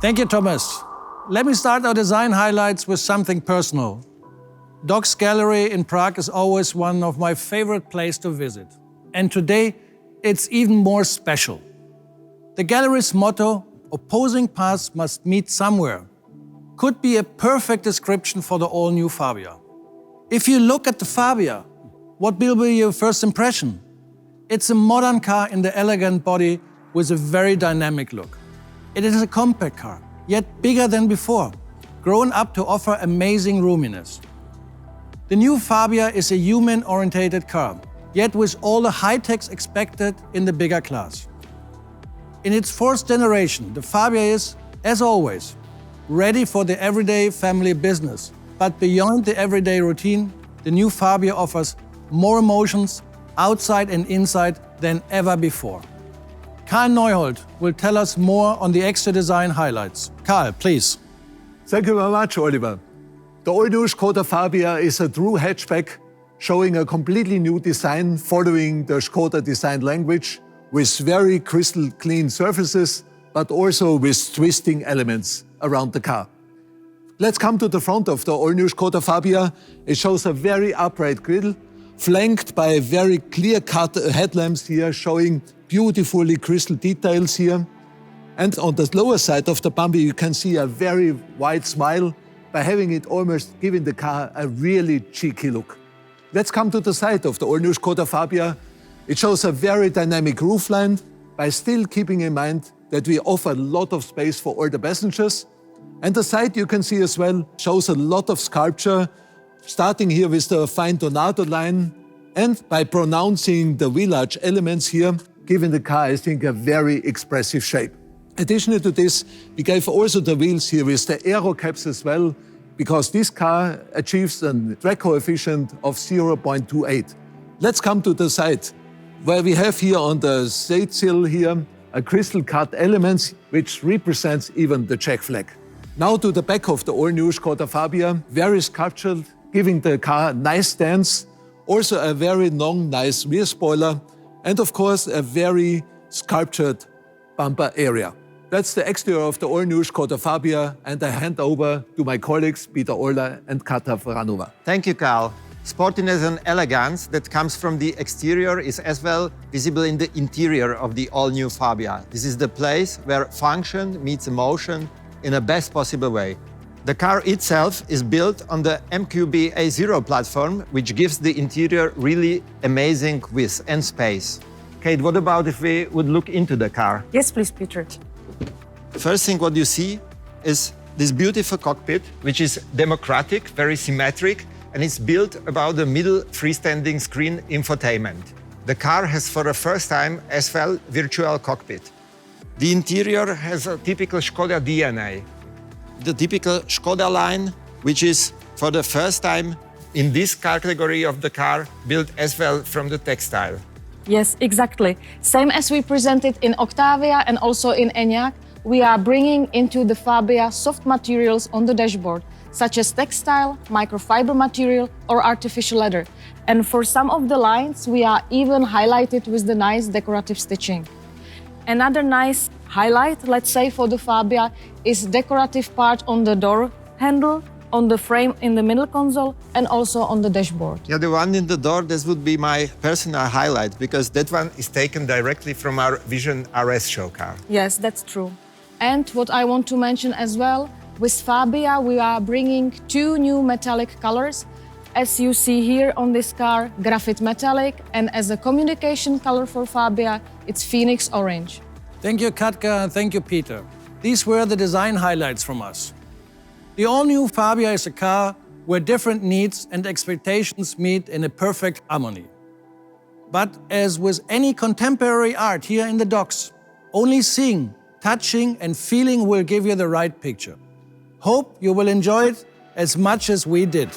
Thank you, Thomas. Let me start our design highlights with something personal. Docks Gallery in Prague is always one of my favorite places to visit. And today, it's even more special. The gallery's motto, "Opposing paths must meet somewhere," could be a perfect description for the all-new Fabia. If you look at the Fabia, what will be your first impression? It's a modern car in the elegant body with a very dynamic look. It is a compact car, yet bigger than before, grown up to offer amazing roominess. The new Fabia is a human-oriented car, yet with all the high-techs expected in the bigger class. In its fourth generation, the Fabia is, as always, ready for the everyday family business. But beyond the everyday routine, the new Fabia offers more emotions outside and inside than ever before. Karl Neuhold will tell us more on the extra design highlights. Karl, please. Thank you very much, Oliver. The all-new Skoda Fabia is a true hatchback, showing a completely new design following the Skoda design language, with very crystal clean surfaces, but also with twisting elements around the car. Let's come to the front of the all-new Skoda Fabia. It shows a very upright grille, flanked by very clear-cut headlamps here, showing beautifully crystal details here. And on the lower side of the bumper, you can see a very wide smile, by having it almost giving the car a really cheeky look. Let's come to the side of the all-new Skoda Fabia. It shows a very dynamic roofline, by still keeping in mind that we offer a lot of space for all the passengers. And the side, you can see as well, shows a lot of sculpture, starting here with the fine Donato line, and by pronouncing the wheel arch elements here, giving the car, I think, a very expressive shape. Additionally to this, we gave also the wheels here with the aero caps as well, because this car achieves a drag coefficient of 0.28. Let's come to the side, where we have here on the side sill here a crystal cut elements, which represents even the Czech flag. Now to the back of the all-new Skoda Fabia, very sculptured, giving the car a nice stance, also a very long, nice rear spoiler, and of course a very sculptured bumper area. That's the exterior of the all-new Skoda Fabia, and I hand over to my colleagues Peter Euler and Kata Vranova. Thank you, Karl. Sportiness and elegance that comes from the exterior is as well visible in the interior of the all-new Fabia. This is the place where function meets emotion in the best possible way. The car itself is built on the MQB-A0 platform, which gives the interior really amazing width and space. Kate, what about if we would look into the car? Yes, please, Peter. First thing what you see is this beautiful cockpit, which is democratic, very symmetric, and it's built about the middle freestanding screen infotainment. The car has for the first time as well virtual cockpit. The interior has a typical Skoda DNA. The typical Skoda line, which is for the first time in this category of the car, built as well from the textile. Yes, exactly. Same as we presented in Octavia and also in Enyaq, we are bringing into the Fabia soft materials on the dashboard, such as textile, microfiber material, or artificial leather. And for some of the lines, we are even highlighted with the nice decorative stitching. Another nice highlight, let's say, for the Fabia is decorative part on the door handle, on the frame in the middle console, and also on the dashboard. Yeah, the one in the door, this would be my personal highlight, because that one is taken directly from our Vision RS show car. Yes, that's true. And what I want to mention as well, with Fabia, we are bringing two new metallic colors. As you see here on this car, graphite metallic, and as a communication color for Fabia, it's Phoenix Orange. Thank you, Katka, and thank you, Peter. These were the design highlights from us. The all-new Fabia is a car where different needs and expectations meet in a perfect harmony. But as with any contemporary art here in the docks, only seeing, touching and feeling will give you the right picture. Hope you will enjoy it as much as we did.